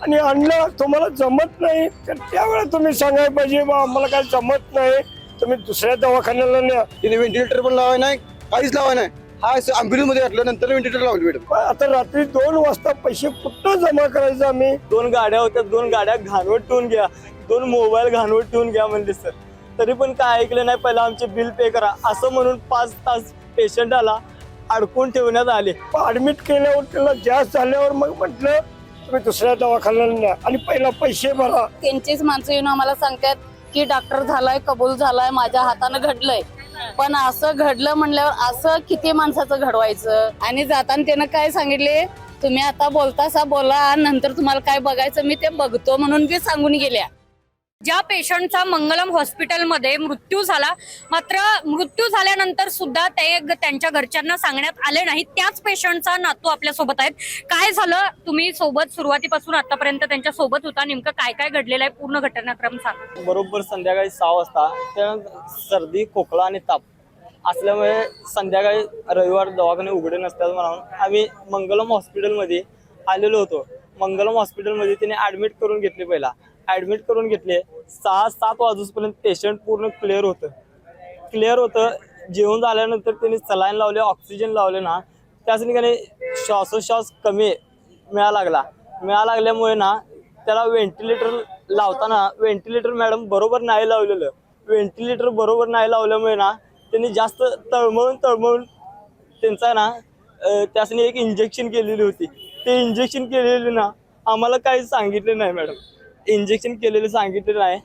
आणि आणलं तुम्हाला जमत नाही तर त्यावेळेला तुम्ही सांगायला पाहिजे बा आम्हाला काय जमत नाही, तुम्ही दुसऱ्या दवाखान्याला न्या. तिने व्हेंटिलेटर पण लावाय नाही, काहीच लावाय नाही. हा ॲम्ब्युलन्स मध्ये घातलं, नंतर व्हेंटिलेटर लावली मॅडम. आता रात्री 2 वाजता पैसे कुठं जमा करायचं आम्ही? 2 गाड्या होत्या, 2 गाड्या घाणवट ठेवून घ्या, 2 मोबाईल घाणवट ठेवून घ्या म्हणले सर. तरी पण काय ऐकलं नाही, पहिला आमचे बिल पे करा असं म्हणून 5 तास पेशंटाला अडकून ठेवण्यात आले. ऍडमिट केल्यावर त्याला जास्त झाल्यावर मग म्हटलं तुम्ही दुसऱ्या दवाखान्याला न्या आणि पहिला पैसे भरा. त्यांचीच माणसं येऊन आम्हाला सांगतात की डॉक्टर झालाय, कबूल झालाय, माझ्या हातानं घडलंय. पण असं घडलं म्हणल्यावर असं किती माणसाचं घडवायचं? आणि जाताना त्यानं काय सांगितले, तुम्ही आता बोलतासा बोला, नंतर तुम्हाला काय बघायचं मी ते बघतो म्हणून ते सांगून गेल्या. ज्या पेशंटचा मंगलम हॉस्पिटलमध्ये मृत्यू झाला, मात्र मृत्यू झाल्यानंतर सुद्धा ते त्यांच्या घरच्यांना सांगण्यात आले नाही. त्याच पेशंटचा नातू आपल्या सोबत आहेत. काय झालं, तुम्ही सोबत सुरुवातीपासून आतापर्यंत त्यांच्या सोबत होता, नेमकं काय काय घडलेलं आहे, पूर्ण घटनाक्रम सांगा. बरोबर संध्याकाळी 6 वाजता त्या सर्दी, खोकला आणि ताप असल्यामुळे संध्याकाळी रविवार दवाखाने उघडे नसतात म्हणून आम्ही मंगलम हॉस्पिटलमध्ये आलेलो होतो. मंगलम हॉस्पिटलमध्ये तिने ऍडमिट करून घेतले. पहिला ऍडमिट करून घेतले. 6-7 वाजूपर्यंत पेशंट पूर्ण क्लिअर होतं. जेवण झाल्यानंतर त्यांनी सलाईन लावले, ऑक्सिजन लावले ना, त्याच ठिकाणी श्वासोश्वास कमी मिळायला लागल्यामुळे ना त्याला व्हेंटिलेटर लावताना व्हेंटिलेटर मॅडम बरोबर नाही लावलेलं. व्हेंटिलेटर बरोबर नाही लावल्यामुळे ना त्यांनी जास्त तळमळून त्यांचा ना त्यासनी एक इंजेक्शन केलेली होती. ते इंजेक्शन केलेले ना आम्हाला काही सांगितले नाही मॅडम. इंजेक्शन केलेले सांगितले नाही.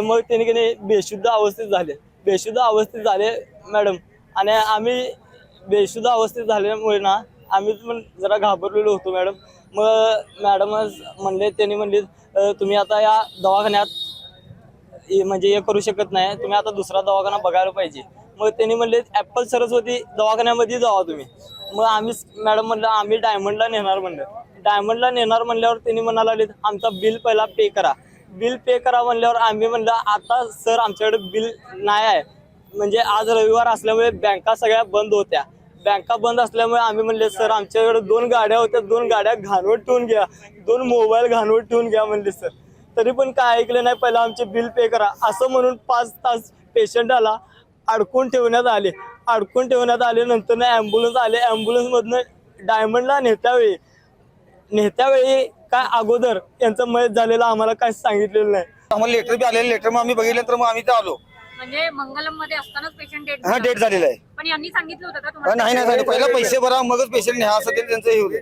मग त्यांनी की नाही बेशुद्ध अवस्थेत झाले मॅडम. आणि आम्ही बेशुद्ध अवस्थेत झाल्यामुळे ना आम्ही पण जरा घाबरलेलो होतो मॅडम. मग मॅडमच त्यांनी म्हणले तुम्ही आता या दवाखान्यात म्हणजे हे करू शकत नाही, तुम्ही आता दुसरा दवाखाना बघायला पाहिजे. मग त्यांनी म्हणले ॲपल सरस्वती दवाखान्यामध्ये जावा तुम्ही. मग आम्ही मॅडम म्हणलं आम्ही डायमंडला नेणार म्हणल्यावर त्यांनी म्हणायला लागले आमचा बिल पहिला पे करा म्हणल्यावर आम्ही म्हणलं आता सर आमच्याकडे बिल नाही आहे. म्हणजे आज रविवार असल्यामुळे बँका सगळ्या बंद होत्या. बँका बंद असल्यामुळे आम्ही म्हणले सर आमच्याकडे 2 गाड्या होत्या, 2 गाड्या घाणवट ठेवून घ्या, 2 मोबाईल घाणवट ठेवून घ्या म्हणले सर. तरी पण काय ऐकलं नाही, पहिला आमचे बिल पे करा असं म्हणून 5 तास पेशंटाला अडकून ठेवण्यात आले. नंतर ना ॲम्ब्युलन्स आले. ॲम्ब्युलन्समधनं डायमंडला नेत्यावेळी काय अगोदर यांचं मयत झालेलं आम्हाला काय सांगितलेलं नाही. आम्हाला लेटर बी आलेलं, लेटर मग आम्ही बघितलं तर मग आम्ही ते आलो. म्हणजे मंगलम मध्ये असतानाच पेशंट डेट झालेला आहे. पण यांनी सांगितलं होतं का तुम्हाला? नाही, पहिला पैसे भरा मगच पेशंट न्या असं ते त्यांचं हे होतं.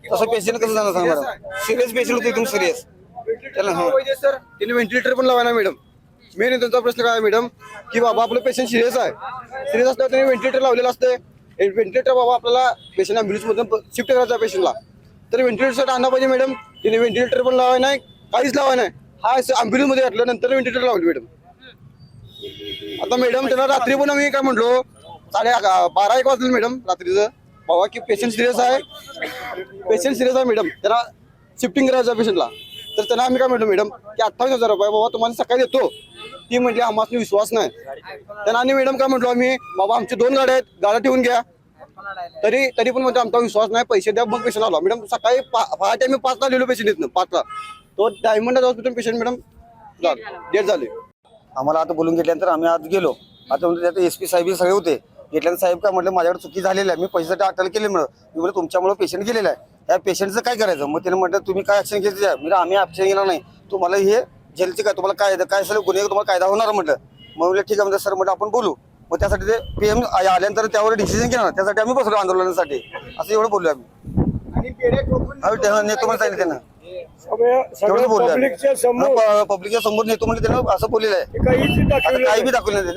तसं पेशंट कसं जाणार सांगा मॅडम? सिरियस पेशंट होते, एकदम सिरियस. सर तिने व्हेंटिलेटर पण लावाय ना मॅडम. मेन त्यांचा प्रश्न काय मॅडम की बाबा आपलं पेशंट सिरियस असल्यावर त्यांनी व्हेंटिलेटर लावलेलं असतं. व्हेंटिलेटर बाबा आपल्याला पेशंट ॲम्ब्युलन्स मधून शिफ्ट करायचा पेशंटला, तर व्हेंटिलेटर आणला पाहिजे मॅडम. तिने व्हेंटिलेटर पण लावाय नाही, काहीच लावाय नाही. हा ॲम्ब्युलन्स मध्ये घातलं, नंतर व्हेंटिलेटर लावली मॅडम. आता मॅडम त्यांना रात्री पण आम्ही काय म्हटलो 12-1 वाजले मॅडम रात्रीचं, बाबा की पेशंट सिरियस आहे मॅडम, त्याला शिफ्टिंग करायचं पेशंटला. तर त्यांना आम्ही काय म्हटलं मॅडम की 28,000 रुपये बाबा तुम्हाला सकाळी देतो. ती म्हटली आम्हाला विश्वास नाही. त्यांना आणि मॅडम काय म्हटलो आम्ही बाबा आमची 2 गाड्या आहेत, गाड्या ठेवून घ्या. तरी पण म्हणजे आमचा विश्वास नाही, पैसे द्या मग पेशंट आला. मॅडम सकाळी पहाटे आम्ही 5ला लिहिलो पेशंट येत 5ला, तो डायमंड हॉस्पिटल पेशंट मॅडम डेट झाले. आम्हाला आता बोलून घेतल्यानंतर आम्ही आज गेलो. आता म्हणजे त्यात SP साहेब सगळे होते. घेतल्यानंतर साहेब काय म्हटलं माझ्याकडे चुकी झालेली आहे, मी पैशासाठी अटल केले म्हणून. मी म्हणलं तुमच्यामुळे पेशंट गेलेला आहे, या पेशंटचं काय करायचं? मग त्याने म्हटलं तुम्ही काय ऍक्शन घेतली? म्हणजे आम्ही ऍक्शन घेणार नाही, तुम्हाला हे जेलचे काय तुम्हाला काय असेल गुन्हे तुम्हाला कायदा होणार म्हटलं. मग म्हटलं ठीक आहे म्हणजे सर म्हटलं आपण बोलू. मग त्यासाठी ते PM आल्यानंतर त्यावर डिसिजन घेणार, त्यासाठी आम्ही बसलो आंदोलनासाठी, असं एवढं बोललो आम्ही. नेतो म्हणून सांगितलं त्यांना, पब्लिकच्या समोर नेतो म्हणजे त्यानं असं बोललेलं आहे. काही बी दाखवलं नाही,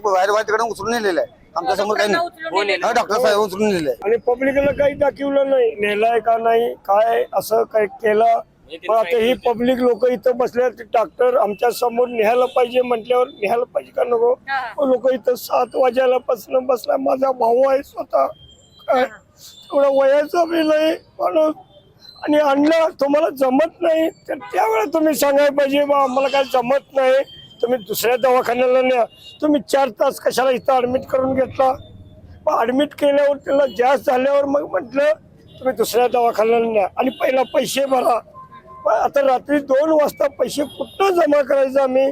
बाहेर तिकडे उचलून नेलेलं आहे. आमच्या समोर काही नाही, डॉक्टर साहेब उचलून नेलेलं आहे. आणि पब्लिकला काही दाखवलं नाही, नेलाय का नाही काय असं काय केलं. पण आता ही पब्लिक लोक इथं बसल्या, डॉक्टर आमच्या समोर न्यायला पाहिजे म्हटल्यावर न्यायला पाहिजे का नको? लोक इथं 7 वाजेपासून बसला. माझा भाऊ आहे स्वतः, काय थोडा वयाचा बी नाही माणूस, आणि आणलं तुम्हाला जमत नाही तर त्यावेळेला तुम्ही सांगायला पाहिजे बा आम्हाला काय जमत नाही, तुम्ही दुसऱ्या दवाखान्याला न्या. तुम्ही 4 तास कशाला इथं ऍडमिट करून घेतला? ऍडमिट केल्यावर त्याला जास्त झाल्यावर मग म्हटलं तुम्ही दुसऱ्या दवाखान्याला न्या आणि पहिला पैसे भरा. पण आता रात्री 2 वाजता पैसे कुठं जमा करायचं आम्ही?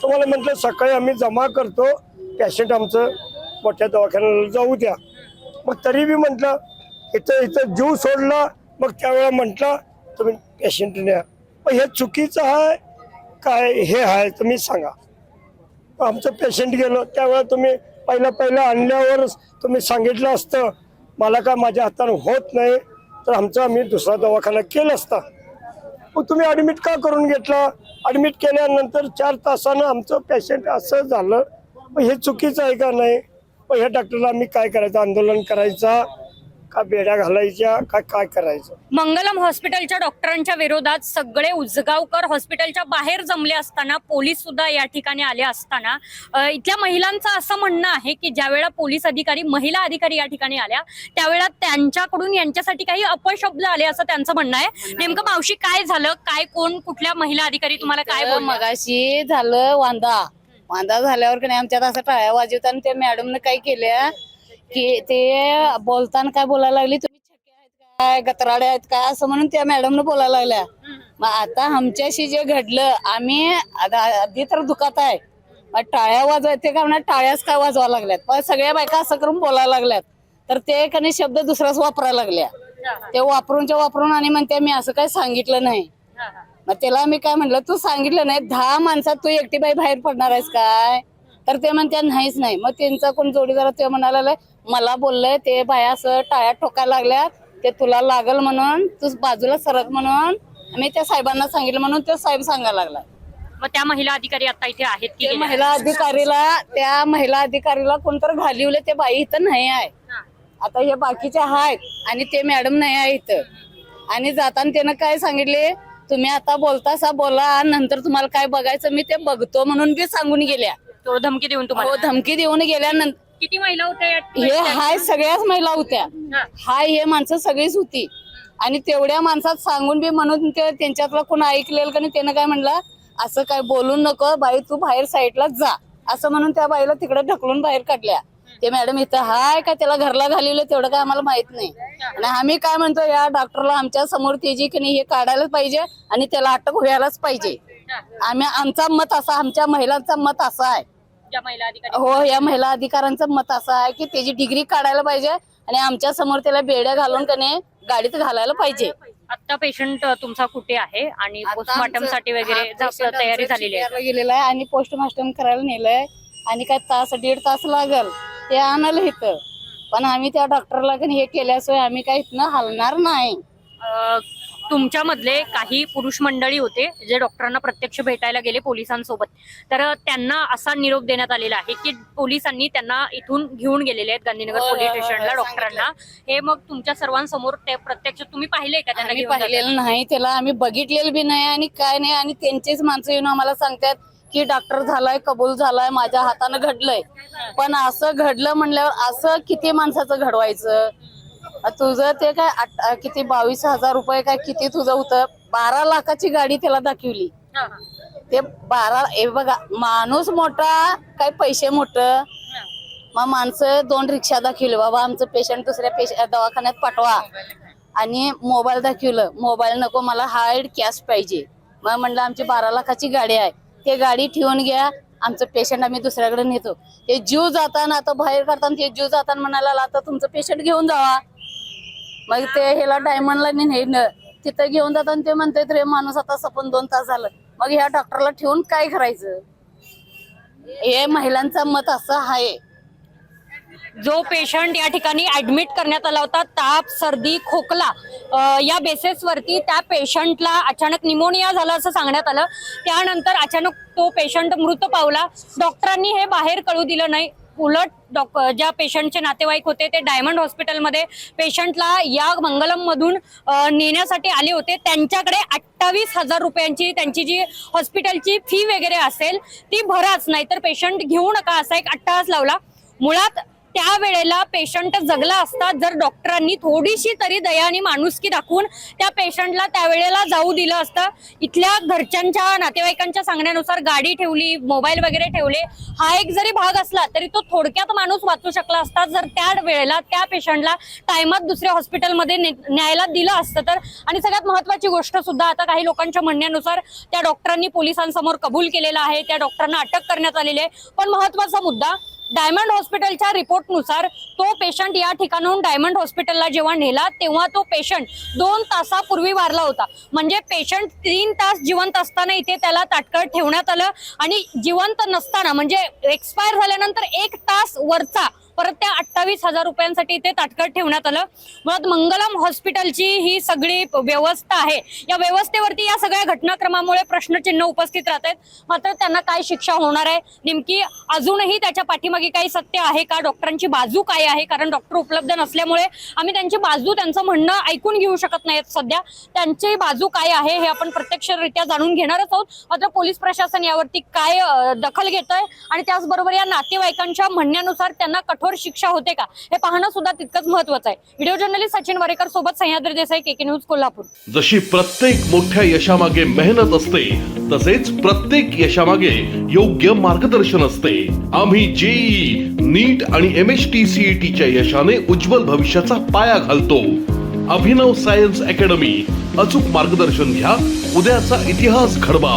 तुम्हाला म्हटलं सकाळी आम्ही जमा करतो, पेशंट आमचं मोठ्या दवाखान्याला जाऊ द्या. मग तरी बी म्हटलं इथं जीव सोडला. मग त्यावेळेला म्हटलं तुम्ही पेशंट न्या. मग हे चुकीचं आहे काय हे आहे तुम्ही सांगा. आमचं पेशंट गेलं त्यावेळेला तुम्ही पहिलं आणल्यावर तुम्ही सांगितलं असतं मला काय माझ्या हाताने होत नाही तर आम्ही दुसरा दवाखाना केला असता. मग तुम्ही ॲडमिट का करून घेतला? ॲडमिट केल्यानंतर 4 तासानं आमचं पेशंट असं झालं. मग हे चुकीचं आहे का नाही? मग ह्या डॉक्टरला आम्ही काय करायचं? आंदोलन करायचा का बेड्या घालायच्या का काय करायचं? मंगलम हॉस्पिटलच्या डॉक्टरांच्या विरोधात सगळे उजगावकर हॉस्पिटलच्या बाहेर जमले असताना, पोलीस सुद्धा या ठिकाणी आले असताना इथल्या महिलांचं असं म्हणणं आहे की ज्यावेळेला पोलीस अधिकारी, महिला अधिकारी या ठिकाणी आल्या त्यावेळेला त्यांच्याकडून यांच्यासाठी काही अपशब्द आले असं त्यांचं म्हणणं आहे. नेमकं मावशी काय झालं? काय कोण कुठल्या महिला अधिकारी तुम्हाला काय बोलल्या? मगाशी झालं वांदा झाल्यावर की नाही आमच्यात असं टाळ्या वाजवताना त्या मॅडमने काय केल्या की ते बोलताना काय बोलायला लागली, तुम्ही छक्के आहेत काय, गतराडे आहेत काय असं म्हणून त्या मॅडमने बोलायला लागल्या. मग आता आमच्याशी जे घडलं आम्ही आधी तर दुखात आहे. मग टाळ्या वाजवायचे का म्हणा, टाळ्याच काय वाजवा लागल्यात. पण सगळ्या बायका असं करून बोलायला लागल्यात तर ते कधी शब्द दुसराच वापरायला लागल्या. ते वापरून आणि म्हणते मी असं काही सांगितलं नाही. मग त्याला मी काय म्हटलं, तू सांगितलं नाही 10 माणसात तू एकटी बाई बाहेर पडणार आहेस काय? तर ते म्हणते नाहीच नाही. मग त्यांचा कोण जोडीदार ते म्हणाला मला बोललंय ते बाया असं टाळ्या ठोकायला लागल्या ते तुला लागल म्हणून तू बाजूला सरक म्हणून मी त्या साहेबांना सांगितलं म्हणून ते साहेब सांगायला लागला. मग त्या महिला अधिकारी आता इथे आहेत की गेल्या? त्या महिला अधिकारीला कोणतर घालिवले, ते बाई इथं नाही आहे. आता हे बाकीचे आहेत आणि ते मॅडम नाही आहे इथं. आणि जाताना त्यानं काय सांगितले, तुम्ही आता बोलतासा बोला, नंतर तुम्हाला काय बघायचं मी ते बघतो म्हणून बी सांगून गेल्या. तो धमकी देऊन तुम्हाला? हो, धमकी देऊन गेल्यानंतर किती महिला होत्या? हे हाय सगळ्याच महिला होत्या. हाय हे माणसं सगळीच होती. आणि तेवढ्या माणसात सांगून बी म्हणून ते त्यांच्यातला कोण ऐकलेलं का नाही, त्यानं काय म्हणलं असं काय बोलू नको बाई, तू बाहेर साईडला जा असं म्हणून त्या बाईला तिकडे ढकलून बाहेर काढल्या. ते मॅडम इथं हाय का त्याला घरला घालवलं तेवढं काय आम्हाला माहित नाही. आणि आम्ही काय म्हणतो या डॉक्टरला आमच्या समोर तेजी की नाही हे काढायलाच पाहिजे आणि त्याला अटक व्हायलाच पाहिजे. आमचा मत असा, आमच्या महिलांचं मत असं आहे. हो, या महिला अधिकाऱ्यांचं मत असं आहे की त्याची डिग्री काढायला पाहिजे आणि आमच्या समोर त्याला बेड्या घालून कने गाडीत घालायला पाहिजे. आता पेशंट तुमचा कुठे आहे आणि पोस्टमॉर्टम साठी वगैरे तयारी झालेली आहे? गेलेला आहे आणि पोस्टमॉर्टम करायला नेलंय आणि काय 1.5 तास लागल ते आणायला इथं. पण आम्ही त्या डॉक्टरला हे केल्याशिवाय आम्ही काही इथनं हलणार नाही. तुमच्या मधले काही पुरुष मंडळी होते जे डॉक्टरांना प्रत्यक्ष भेटायला गेले पोलिसांसोबत, तर त्यांना असा निरोप देण्यात आलेला आहे की पोलिसांनी त्यांना इथून घेऊन गेलेले आहेत गांधीनगर पोलीस स्टेशनला डॉक्टरांना. हे मग तुमच्या सर्वांसमोर ते प्रत्यक्ष तुम्ही पाहिलंय का? त्यांना पाहिलेलं नाही, त्याला आम्ही बघितलेलं बी नाही आणि काय नाही. आणि त्यांचेच माणसं येऊन आम्हाला सांगतात की डॉक्टर झालाय, कबूल झालाय, माझ्या हातानं घडलंय. पण असं घडलं म्हणल्यावर असं किती माणसाचं घडवायचं? तुझं ते काय किती 22,000 रुपये काय किती तुझं होतं? 12 लाखाची गाडी त्याला दाखवली. ते 12 हे बघा, माणूस मोठा काय पैसे मोठं. मग माणसं 2 रिक्षा दाखवले, बाबा आमचं पेशंट दुसऱ्या दवाखान्यात पाठवा. आणि मोबाईल दाखवलं, मोबाईल नको मला हार्ड कॅश पाहिजे. मग म्हणलं आमची 12 लाखाची गाडी आहे, ते गाडी ठेवून घ्या, आमचं पेशंट आम्ही दुसऱ्याकडे नेतो. ते जीव जाताना आता बाहेर काढताना ते जीव जाताना म्हणाला आता तुमचं पेशंट घेऊन जावा. मग ते ह्याला डायमंडला नेलं, तिथं घेऊन जाताना ते म्हणतात रे माणूस आता सपन 2 तास झालं. मग ह्या डॉक्टरला ठेवून काय करायचं? हे महिलांचं मत असं आहे. जो पेशंट या ठिकाणी ऍडमिट करण्यात आला होता, ताप, सर्दी, खोकला या बेसिसवरती त्या पेशंटला अचानक निमोनिया झाला असं सांगण्यात आलं. त्यानंतर अचानक तो पेशंट मृत पावला. डॉक्टरांनी हे बाहेर कळू दिलं नाही. उलट ज्या पेशंटचे नातेवाईक होते ते डायमंड हॉस्पिटलमध्ये पेशंटला या मंगलम मधून नेण्यासाठी आले होते. त्यांच्याकडे 28,000 रुपयांची त्यांची जी हॉस्पिटलची फी वगैरे असेल ती भराच, नाही तर पेशंट घेऊ नका असा एक अट्टहास लावला. मुळात त्यावेळेला पेशंट जगला असता जर डॉक्टरांनी थोडीशी तरी दया आणि माणुसकी दाखवून त्या पेशंटला त्यावेळेला जाऊ दिलं असतं. इथल्या घरच्यांच्या नातेवाईकांच्या सांगण्यानुसार गाडी ठेवली, मोबाईल वगैरे ठेवले, हा एक जरी भाग असला तरी तो थोडक्यात माणूस वाचू शकला असता जर त्या वेळेला त्या पेशंटला टायमात दुसऱ्या हॉस्पिटलमध्ये न्यायला दिलं असतं तर. आणि सगळ्यात महत्वाची गोष्ट सुद्धा, आता काही लोकांच्या म्हणण्यानुसार त्या डॉक्टरांनी पोलिसांसमोर कबूल केलेला आहे, त्या डॉक्टरांना अटक करण्यात आलेली आहे. पण महत्वाचा मुद्दा, डायमंड हॉस्पिटलच्या रिपोर्टनुसार तो पेशंट या ठिकाणाहून डायमंड हॉस्पिटलला जेव्हा नेला तेव्हा तो पेशंट 2 तासापूर्वी वारला होता. म्हणजे पेशंट 3 तास जिवंत असताना इथे त्याला ताटकळत ठेवण्यात आलं आणि जिवंत नसताना म्हणजे एक्सपायर झाल्यानंतर 1 तास वरचा परत त्या 28,000 रुपयांसाठी इथे ताटकळत ठेवण्यात आलं. मुळात मंगलम हॉस्पिटलची ही सगळी व्यवस्था आहे, या व्यवस्थेवरती या सगळ्या घटनाक्रमामुळे प्रश्नचिन्ह उपस्थित राहत आहेत. मात्र त्यांना काय शिक्षा होणार आहे, नेमकी अजूनही त्याच्या पाठीमागे काही सत्य आहे का, डॉक्टरांची बाजू काय आहे, कारण डॉक्टर उपलब्ध नसल्यामुळे आम्ही त्यांची बाजू, त्यांचं म्हणणं ऐकून घेऊ शकत नाहीत. सध्या त्यांची बाजू काय आहे हे आपण प्रत्यक्षरित्या जाणून घेणारच आहोत. मात्र पोलीस प्रशासन यावरती काय दखल घेतंय आणि त्याचबरोबर या नातेवाईकांच्या म्हणण्यानुसार त्यांना कठोर शिक्षा होते का हे पाहणं सुद्धा तितकंच महत्वाचं आहे. व्हिडिओ जर्नलिस्ट सचिन वारेकर सोबत सह्याद्री देसाई, केके न्यूज, कोल्हापूर. जशी प्रत्येक मोठ्या यशामागे मेहनत असते तसेच प्रत्येक यशामागे योग्य मार्गदर्शन असते. आम्ही जेईई, नीट आणि MHTCETच्या यशाने उज्ज्वल भविष्याचा पाया घालतो. अभिनव सायन्स अकॅडमी, अचूक मार्गदर्शन घ्या, उद्याचा इतिहास घडवा.